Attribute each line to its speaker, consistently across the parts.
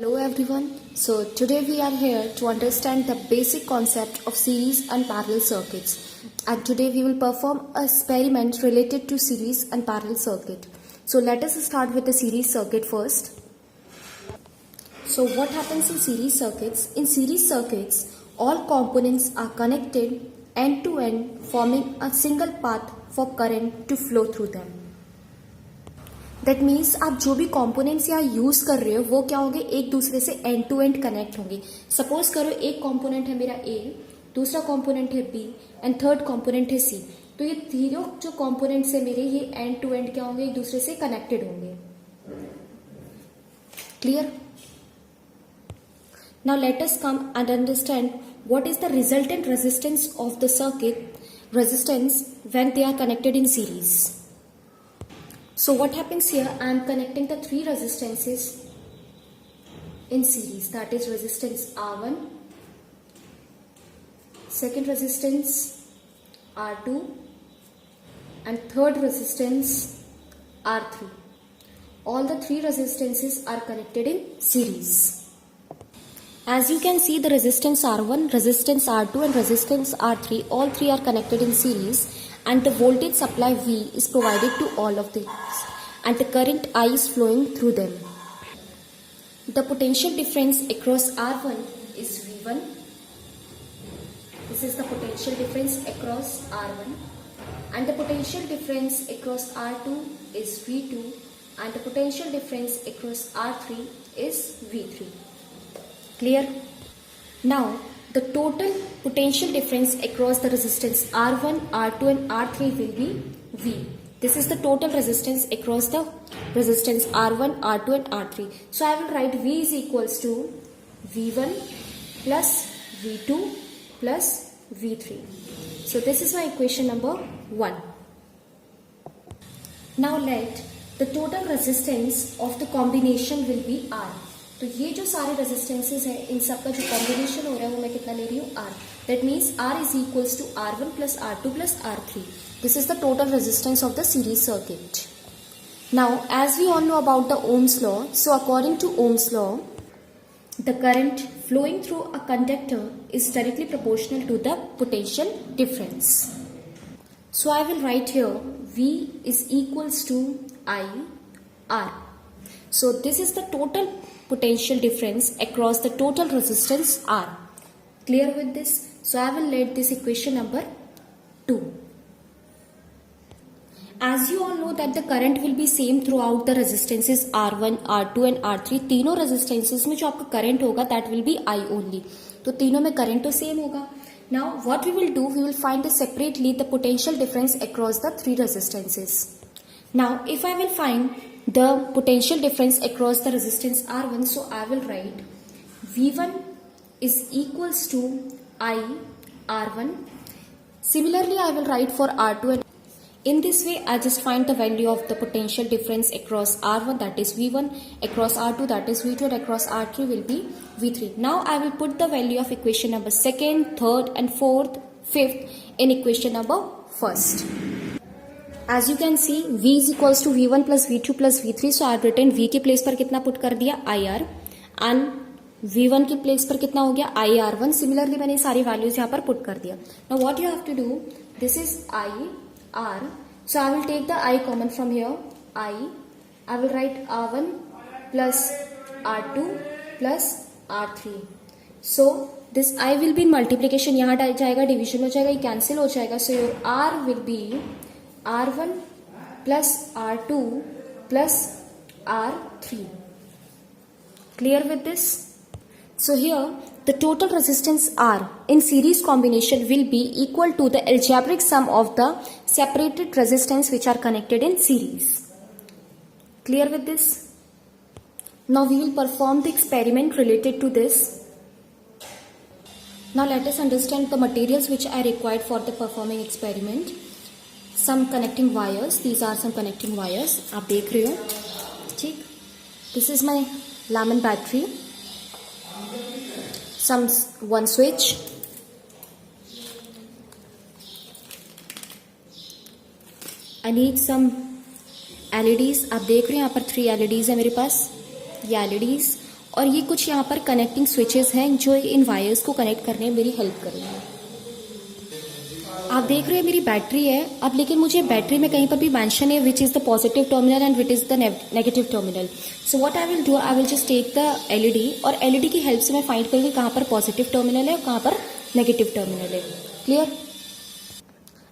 Speaker 1: Hello everyone. So today we are here to understand the basic concept of series and parallel circuits. And today we will perform an experiment related to series and parallel circuit. So let us start with the series circuit first. So what happens in series circuits? In series circuits, all components are connected end to end, forming a single path for current to flow through them. That means आप जो भी components यहाँ use कर रहे हो वो क्या होंगे, एक दूसरे से एंड टू एंड कनेक्ट होंगे. सपोज करो एक कॉम्पोनेंट है मेरा ए, दूसरा कॉम्पोनेंट है बी एंड थर्ड कॉम्पोनेंट है सी. तो ये तीनों जो कॉम्पोनेंट्स है मेरे, ये एंड टू एंड क्या होंगे, एक दूसरे से कनेक्टेड होंगे. Clear? Now let us come and understand what is the resultant resistance of the circuit resistance when they are connected in series. So what happens here? I am connecting the three resistances in series. That is resistance R1, second resistance R2 and third resistance R3. All the three resistances are connected in series. As you can see, the resistance R1, resistance R2 and resistance R3, all three are connected in series. And the voltage supply V is provided to all of these and the current I is flowing through them. The potential difference across R1 is V1. This is the potential difference across R1, and the potential difference across R2 is V2, and the potential difference across R3 is V3. Clear? Now the total potential difference across the resistance R1, R2 and R3 will be V. This is the total resistance across the resistance R1, R2 and R3. So I will write V is equals to V1 plus V2 plus V3. So this is my equation number 1. Now let the total resistance of the combination will be R. तो ये जो सारे resistances हैं, इन सब का जो combination हो रहा है वो मैं कितना ले रही हूँ, R. That means R is equals to R1 plus R2 plus R3. This is the total resistance of the series circuit. Now as we all know about the Ohm's law, so according to Ohm's law the current flowing through a conductor is directly proportional to the potential difference. So I will write here V is equals to I R. So this is the total potential difference across the total resistance R. Clear with this? So I will let this equation number 2. As you all know that the current will be same throughout the resistances R1, R2 and R3. तीनों resistances में जो आपका current होगा that will be I only. तो तीनों में current तो same होगा. Now what we will do, we will find separately the potential difference across the three resistances. Now if I will find the potential difference across the resistance R1, so I will write V1 is equals to I R1. Similarly I will write for R2, and in this way I just find the value of the potential difference across R1, that is V1, across R2, that is V2, and across R3 will be V3. Now I will put the value of equation number 2nd, 3rd and 4th, 5th in equation number 1st. As you can see, V is equals to V1 plus V2 plus V3. So I have written V के place पर कितना put कर दिया, IR, and V1 के place पर कितना हो गया, IR1. सिमिलरली मैंने सारी वैल्यूज यहाँ पर पुट कर दिया. Now what you have to do, this is IR. So I will take the I common from here. I will write R1 plus R2 plus R3. So this I will be in multiplication, यहाँ जाएगा division हो जाएगा, ये cancel हो जाएगा. So your R will be R1 plus R2 plus R3. Clear with this? So here the total resistance R in series combination will be equal to the algebraic sum of the separated resistance which are connected in series. Clear with this? Now we will perform the experiment related to this. Now let us understand the materials which are required for the performing experiment. Some connecting wires. These are some connecting wires. आप देख रहे हो, ठीक. This is my Lamon battery. One switch. I need some LEDs. आप देख रहे हैं यहाँ पर 3 LEDs है मेरे पास. ये LEDs और ये कुछ यहाँ पर कनेक्टिंग स्विचेस हैं जो इन वायर्स को कनेक्ट करने में मेरी हेल्प करेंगे। आप देख रहे हैं मेरी बैटरी है अब, लेकिन मुझे बैटरी में कहीं पर भी मेंशन है which is the positive terminal and which is the negative terminal. So what I will do, I will just take the LED और एलईडी की हेल्प से मैं फाइंड करूंगी कहाँ पर पॉजिटिव टर्मिनल है और कहाँ पर नेगेटिव टर्मिनल है। क्लियर?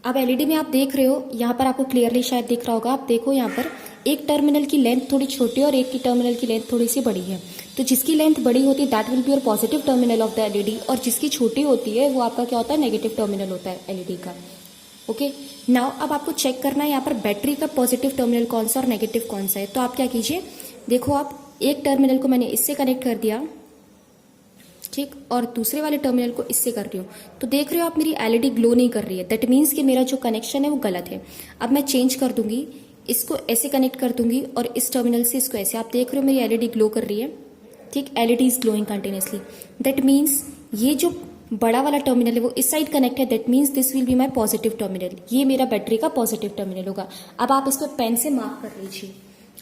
Speaker 1: अब एलईडी में आप देख रहे हो, यहाँ पर आपको क्लियरली शायद दिख रहा होगा। आप देखो यहाँ पर एक टर्मिनल की लेंथ थोड़ी छोटी है और एक की टर्मिनल की लेंथ थोड़ी सी बड़ी है। तो जिसकी लेंथ बड़ी होती है that will be your positive terminal of the LED, और जिसकी छोटी होती है वो आपका क्या होता है, नेगेटिव टर्मिनल होता है एलईडी का। ओके, नाउ अब आपको चेक करना है यहाँ पर बैटरी का पॉजिटिव टर्मिनल कौन सा और नेगेटिव कौन सा है। तो आप क्या कीजिए, देखो आप एक टर्मिनल को मैंने इससे कनेक्ट कर दिया, ठीक, और दूसरे वाले टर्मिनल को इससे कर रही हूँ। तो देख रहे हो आप मेरी एलईडी ग्लो नहीं कर रही है, दैट मीन्स कि मेरा जो कनेक्शन है वो गलत है। अब मैं चेंज कर दूंगी, इसको ऐसे कनेक्ट कर दूंगी और इस टर्मिनल से इसको ऐसे। आप देख रहे हो मेरी एलईडी ग्लो कर रही है, ठीक, LED is glowing continuously. That means ये जो बड़ा वाला टर्मिनल है वो इस साइड कनेक्ट है, that means this will be my positive terminal. ये मेरा बैटरी का पॉजिटिव टर्मिनल होगा। अब आप इसको पेन से मार्क कर लीजिए।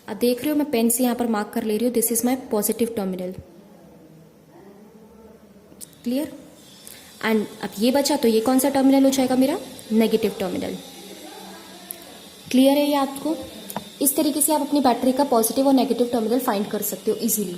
Speaker 1: अब देख रहे हो मैं पेन से यहाँ पर मार्क कर ले रही हूँ, this is my positive terminal. Clear? And अब ये बचा तो ये कौन सा टर्मिनल हो जाएगा, मेरा नेगेटिव टर्मिनल। क्लियर है ये आपको? इस तरीके से आप अपनी बैटरी का पॉजिटिव और नेगेटिव टर्मिनल फाइंड कर सकते हो इजीली।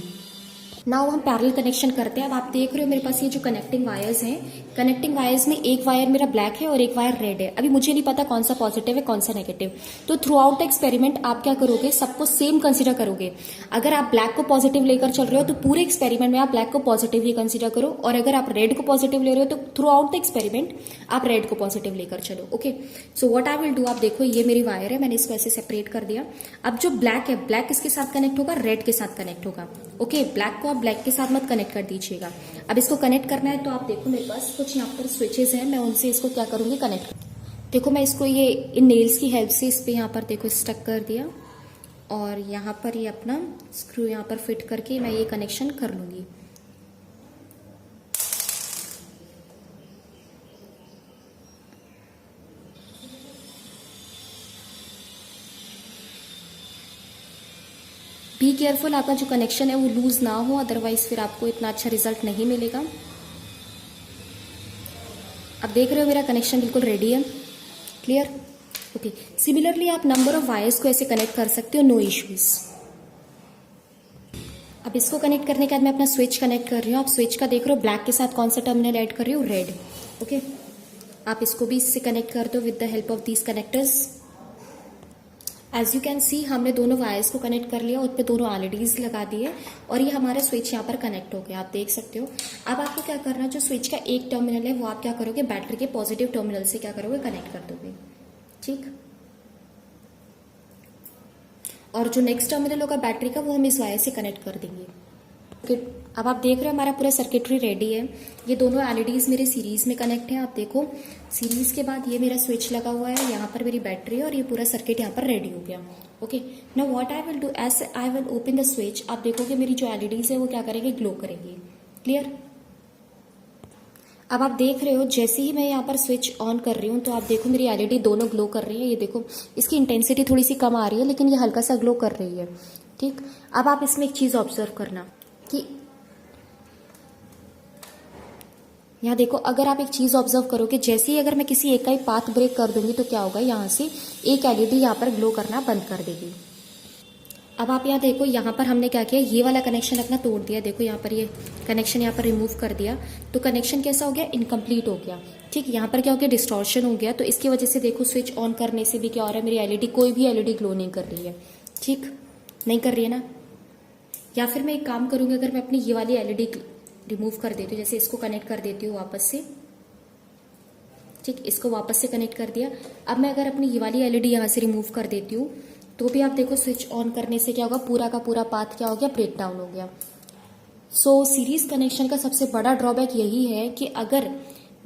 Speaker 1: नाउ हम पैरेलल कनेक्शन करते हैं। अब आप देख रहे हो मेरे पास ये जो कनेक्टिंग वायर्स हैं, कनेक्टिंग वायर्स में एक वायर मेरा ब्लैक है और एक वायर रेड है। अभी मुझे नहीं पता कौन सा पॉजिटिव है कौन सा नेगेटिव। तो थ्रू आउट द एक्सपेरिमेंट आप क्या करोगे, सबको सेम कंसीडर करोगे। अगर आप ब्लैक को पॉजिटिव लेकर चल रहे हो तो पूरे एक्सपेरिमेंट में आप ब्लैक को पॉजिटिव ही कंसीडर करो, और अगर आप रेड को पॉजिटिव ले रहे हो तो थ्रू आउट द एक्सपेरिमेंट आप रेड को पॉजिटिव लेकर चलो। Okay, so what I will do, आप देखो ये मेरी वायर है, मैंने इसको ऐसे सेपरेट कर दिया। अब जो ब्लैक है, ब्लैक किसके साथ कनेक्ट होगा, रेड के साथ कनेक्ट होगा। ओके, ब्लैक को आप ब्लैक के साथ मत कनेक्ट कर दीजिएगा। अब इसको कनेक्ट करना है तो आप देखो मेरे पास कुछ यहाँ पर स्विचेस हैं, मैं उनसे इसको क्या करूंगी, कनेक्ट। देखो मैं इसको ये इन नेल्स की हेल्प से इस पे यहाँ पर देखो स्टक कर दिया, और यहाँ पर ये अपना स्क्रू यहाँ पर फिट करके मैं ये कनेक्शन कर लूंगी। बी केयरफुल, आपका जो कनेक्शन है वो लूज ना हो, अदरवाइज फिर आपको इतना अच्छा रिजल्ट नहीं मिलेगा। अब देख रहे हो मेरा कनेक्शन बिल्कुल रेडी है। क्लियर? ओके, सिमिलरली आप नंबर ऑफ वायर्स को ऐसे कनेक्ट कर सकते हो, नो इश्यूज। अब इसको कनेक्ट करने के बाद मैं अपना स्विच कनेक्ट कर रही हूँ। आप स्विच का देख रहे हो ब्लैक के साथ कौन सा टर्मिनल ऐड कर रही हूँ, रेड। ओके, आप इसको भी इससे कनेक्ट कर दो with the help of these connectors. As you can see हमने दोनों वायर्स को कनेक्ट कर लिया, उस पर दोनों एलईडीज लगा दिए और ये हमारा स्विच यहाँ पर कनेक्ट हो गया, आप देख सकते हो। अब आपको क्या करना है, जो स्विच का एक टर्मिनल है वो आप क्या करोगे, बैटरी के पॉजिटिव टर्मिनल से क्या करोगे, कनेक्ट कर दोगे। ठीक, और जो नेक्स्ट टर्मिनल होगा बैटरी का वो हम इस वायर से कनेक्ट कर देंगे। अब आप देख रहे हो हमारा पूरा सर्किटरी रेडी है। ये दोनों एलईडीज मेरे सीरीज में कनेक्ट है। आप देखो सीरीज के बाद ये मेरा स्विच लगा हुआ है, यहाँ पर मेरी बैटरी है और ये पूरा सर्किट यहाँ पर रेडी हो गया। Okay, now what I will do, as I will open the switch, आप देखोगे मेरी जो एलईडीज है वो क्या करेंगे, ग्लो करेंगी। क्लियर? अब आप देख रहे हो जैसे ही मैं यहाँ पर स्विच ऑन कर रही हूँ तो आप देखो मेरी एलईडी दोनों ग्लो कर रही है। ये देखो इसकी इंटेंसिटी थोड़ी सी कम आ रही है लेकिन ये हल्का सा ग्लो कर रही है। ठीक, अब आप इसमें एक चीज ऑब्जर्व करना कि यहाँ देखो, अगर आप एक चीज ऑब्जर्व करोगे, जैसे ही अगर मैं किसी एक का ही पाथ ब्रेक कर दूंगी तो क्या होगा, यहाँ से एक एलईडी यहाँ पर ग्लो करना बंद कर देगी। अब आप यहाँ देखो, यहाँ पर हमने क्या किया, ये वाला कनेक्शन अपना तोड़ दिया। देखो यहाँ पर ये कनेक्शन यहाँ पर रिमूव कर दिया तो कनेक्शन कैसा हो गया, इनकम्प्लीट हो गया। ठीक, यहाँ पर क्या हो गया, डिस्टॉर्शन हो गया। तो इसकी वजह से देखो स्विच ऑन करने से भी क्या हो रहा है, मेरी एलईडी, कोई भी एलईडी ग्लो नहीं कर रही है। ठीक, नहीं कर रही है ना। या फिर मैं एक काम करूंगी, अगर मैं अपनी ये वाली एलईडी रिमूव कर देती हूँ, जैसे इसको कनेक्ट कर देती हूँ वापस से। ठीक, इसको वापस से कनेक्ट कर दिया। अब मैं अगर अपनी ये वाली एलईडी यहाँ से रिमूव कर देती हूँ तो भी आप देखो स्विच ऑन करने से क्या होगा, पूरा का पूरा पाथ क्या हो गया, ब्रेक डाउन हो गया। सो सीरीज कनेक्शन का सबसे बड़ा ड्रॉबैक यही है कि अगर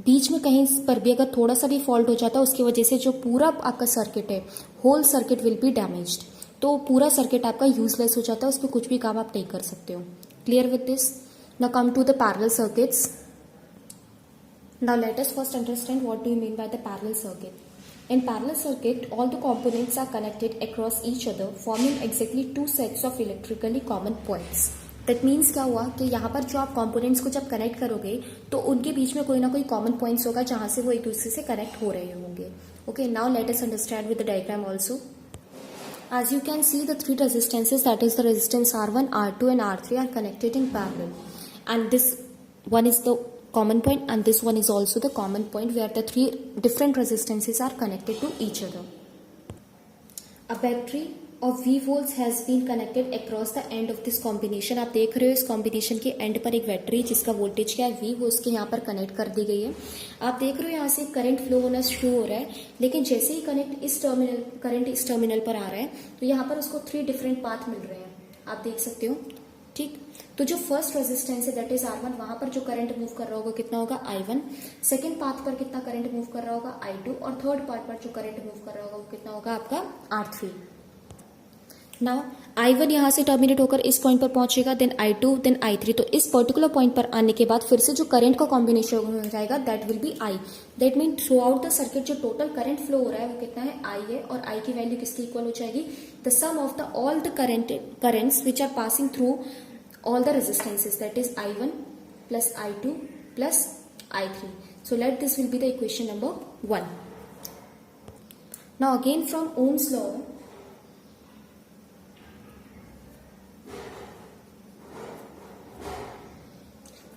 Speaker 1: बीच में कहीं पर भी अगर थोड़ा सा भी फॉल्ट हो जाता है, उसकी वजह से जो पूरा आपका सर्किट है, whole circuit will be damaged. तो पूरा सर्किट आपका यूजलेस हो जाता है, उसमें कुछ भी काम आप नहीं कर सकते हो। Clear with this? Now come to the parallel circuits. Now let us first understand what do you mean by the parallel circuit. In parallel circuit, all the components are connected across each other, forming exactly two sets of electrically common points. That means क्या हुआ कि यहाँ पर जो आप components को जब connect करोगे तो उनके बीच में कोई ना कोई कॉमन पॉइंट्स होगा जहां से वो एक दूसरे से कनेक्ट हो रहे होंगे. Okay, now let us understand with the diagram also. As you can see, the three resistances, that is the resistance R1, R2 and R3 are connected in parallel, and this one is the common point and this one is also the common point where the three different resistances are connected to each other. A battery of V volts has been connected across the end of this combination. आप देख रहे हो इस combination के and पर एक battery जिसका voltage क्या है V, वो उसके यहाँ पर कनेक्ट कर दी गई है. आप देख रहे हो यहाँ से करंट फ्लो होना शुरू हो रहा है, लेकिन जैसे ही करंट इस टर्मिनल पर आ रहा है तो यहाँ पर उसको 3 डिफरेंट पाथ मिल रहे हैं. आप देख सकते हो. ठीक, तो जो फर्स्ट रेजिस्टेंस है दैट इज R1, वहां पर जो करंट मूव कर रहा होगा कितना होगा I1. सेकेंड पाथ पर कितना करंट मूव कर रहा होगा I2, और थर्ड पाथ पर जो करंट मूव कर रहा होगा वो कितना होगा आपका R3. नाउ I1 यहाँ से टर्मिनेट होकर इस पॉइंट पर पहुंचेगा, देन I2, देन I3. तो इस पर्टिकुलर पॉइंट पर आने के बाद फिर से जो करंट का कॉम्बिनेशन हो जाएगा that will be I. That mean through out the circuit जो टोटल करंट फ्लो हो रहा है वो कितना है I है, और I की वैल्यू किसकी इक्वल हो जाएगी, the sum of the all the currents which are passing through all the resistances, that is I1 plus I2 plus I3. So let this will be the equation number 1. Now again from Ohm's law,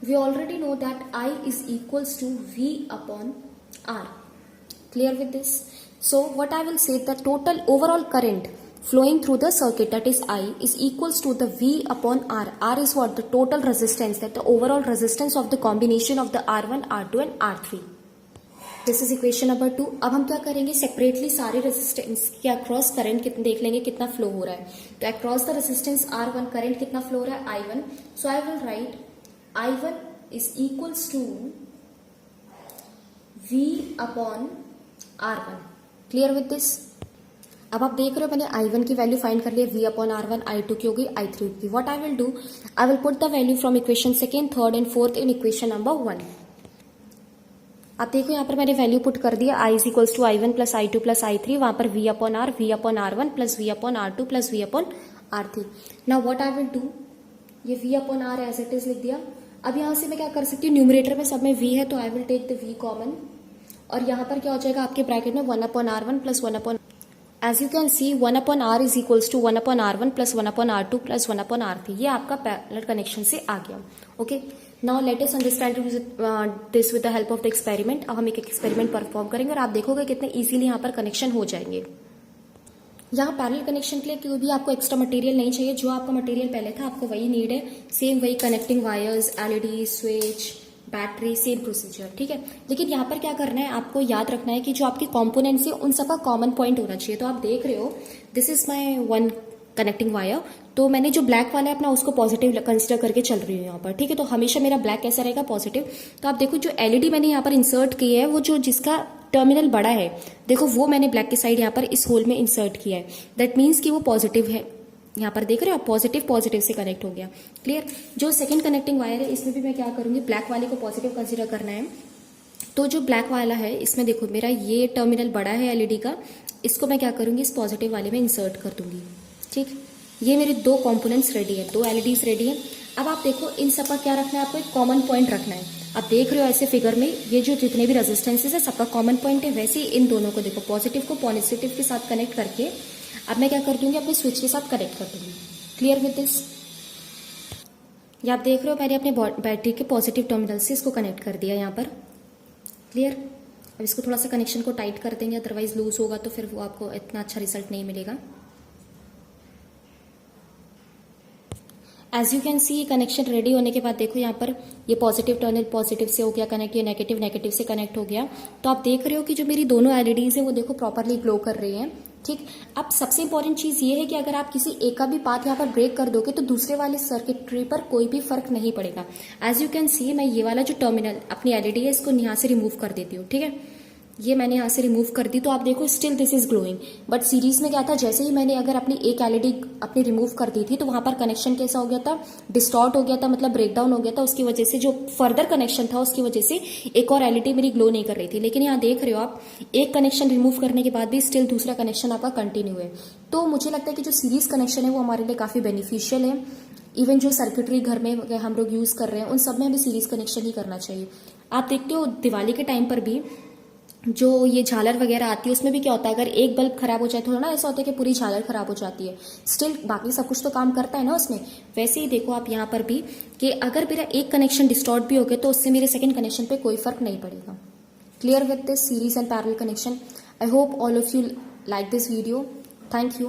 Speaker 1: we already know that I is equals to V upon R. Clear with this? So what I will say, the total overall current flowing through the circuit, that is I, is equals to the V upon R. R is what? The total resistance, that the overall resistance of the combination of the R1, R2 and R3. This is equation number 2. अब हम क्या करेंगे, separately सारे resistance के across current कितना देख लेंगे कितना फ्लो हो रहा है. तो across the resistance R1 current कितना फ्लो हो रहा है I1. So I will write I1 is equals to V upon R1. Clear with this? अब आप देख रहे हो मैंने I1 की वैल्यू फाइंड कर ली, V अपॉन R1, I2 की हो गई, I3 की. What I will do, I will put the value from equation second, third and fourth in equation number 1. आप देखो यहाँ पर मैंने वैल्यू पुट कर दिया, I is equals to I1 plus I2 plus I3, वहां पर V upon R, V upon R1 plus V upon R2 plus V upon R3. Now what I will do, ये V upon R as it is लिख दिया. अब यहाँ से मैं क्या कर सकती हूँ, न्यूमरेटर में सब में V है तो I will take the V common, और यहाँ पर क्या हो जाएगा आपके ब्रैकेट में 1 upon R1 plus 1 upon, as you can see 1 upon R is equals to 1 upon R1 plus 1 upon R2 plus 1 upon R3. ये आपका पैरेलल कनेक्शन से आ गया. Okay, now let us understand this with the help of the experiment. अब हम एक experiment perform करेंगे और आप देखोगे कितने इजीली यहाँ पर कनेक्शन हो जाएंगे. यहाँ पैरेलल कनेक्शन के लिए कोई भी आपको एक्स्ट्रा मटेरियल नहीं चाहिए, जो आपका मटेरियल पहले था आपको वही नीड है, सेम वही connecting wires, LED, switch, battery, same procedure. ठीक है, लेकिन यहाँ पर क्या करना है, आपको याद रखना है कि जो आपके कंपोनेंट्स है उन सबका कॉमन पॉइंट होना चाहिए. तो आप देख रहे हो this is my one connecting wire, तो मैंने जो ब्लैक वाला है अपना उसको पॉजिटिव कंसिडर करके चल रही हूँ यहाँ पर. ठीक है, तो हमेशा मेरा ब्लैक कैसा रहेगा, पॉजिटिव. तो आप देखो जो एलईडी मैंने यहाँ पर इंसर्ट की है वो जो जिसका टर्मिनल बड़ा है, देखो वो मैंने ब्लैक की साइड यहाँ पर इस होल में इंसर्ट किया है. दैट मीन्स कि वो पॉजिटिव है. यहाँ पर देख रहे हो पॉजिटिव पॉजिटिव से कनेक्ट हो गया. क्लियर? जो सेकंड कनेक्टिंग वायर है इसमें भी मैं क्या करूंगी, ब्लैक वाले को पॉजिटिव कंसीडर करना है. तो जो ब्लैक वाला है इसमें देखो मेरा ये टर्मिनल बड़ा है एलईडी का, इसको मैं क्या करूंगी, इस पॉजिटिव वाले में इंसर्ट कर दूंगी. ठीक, ये मेरे 2 कॉम्पोनेंट्स रेडी है, 2 एलईडीज रेडी है. अब आप देखो इन सब का क्या रखना है, आपको एक कॉमन पॉइंट रखना है. आप देख रहे हो ऐसे फिगर में ये जो जितने भी रेजिस्टेंसेस है सबका कॉमन पॉइंट है, वैसे ही इन दोनों को देखो पॉजिटिव को पॉजिटिव के साथ कनेक्ट करके अब मैं क्या कर दूंगी, अपने स्विच के साथ कनेक्ट कर दूंगी. Clear with this? ये आप देख रहे हो मैंने अपने बैटरी के पॉजिटिव टर्मिनल से इसको कनेक्ट कर दिया यहाँ पर. क्लियर? अब इसको थोड़ा सा कनेक्शन को टाइट कर देंगे, अदरवाइज लूज होगा तो फिर वो आपको इतना अच्छा रिजल्ट नहीं मिलेगा. As you can see connection ready होने के बाद देखो यहाँ पर ये पॉजिटिव टर्मिनल पॉजिटिव से हो गया कनेक्ट, ये नेगेटिव नेगेटिव से कनेक्ट हो गया. तो आप देख रहे हो कि जो मेरी दोनों एलईडीज है वो देखो प्रॉपरली ग्लो कर रही हैं. ठीक, अब सबसे इंपॉर्टेंट चीज ये है कि अगर आप किसी एक का भी पाथ यहाँ पर ब्रेक कर दोगे तो दूसरे वाले सर्किटरी पर कोई भी फर्क नहीं पड़ेगा. एज यू कैन सी मैं ये वाला जो टर्मिनल अपनी एलईडी है इसको यहाँ से रिमूव कर देती हूँ. ठीक है, ये मैंने यहाँ से रिमूव कर दी तो आप देखो still this is glowing. But series में क्या था, जैसे ही मैंने अगर अपनी एक एलईडी अपनी रिमूव कर दी थी तो वहां पर कनेक्शन कैसा हो गया था, डिस्टॉर्ट हो गया था, मतलब ब्रेकडाउन हो गया था. उसकी वजह से जो फर्दर कनेक्शन था उसकी वजह से एक और एलईडी मेरी ग्लो नहीं कर रही थी. लेकिन यहाँ देख रहे हो आप एक कनेक्शन रिमूव करने के बाद भी स्टिल दूसरा कनेक्शन आपका कंटिन्यू है. तो मुझे लगता है कि जो सीरीज कनेक्शन है वो हमारे लिए काफी बेनिफिशियल है. इवन जो सर्किटरी घर में हम लोग यूज कर रहे हैं उन सब में हमें सीरीज कनेक्शन ही करना चाहिए। आप देखते हो दिवाली के टाइम पर भी जो ये झालर वगैरह आती है उसमें भी क्या होता है, अगर एक बल्ब खराब हो जाए तो ना ऐसा होता है कि पूरी झालर खराब हो जाती है, स्टिल बाकी सब कुछ तो काम करता है ना उसमें। वैसे ही देखो आप यहाँ पर भी कि अगर मेरा एक कनेक्शन डिस्टॉर्ट भी हो गया तो उससे मेरे सेकंड कनेक्शन पे कोई फर्क नहीं पड़ेगा। Clear with this series and parallel connection. I hope all of you like this video. Thank you.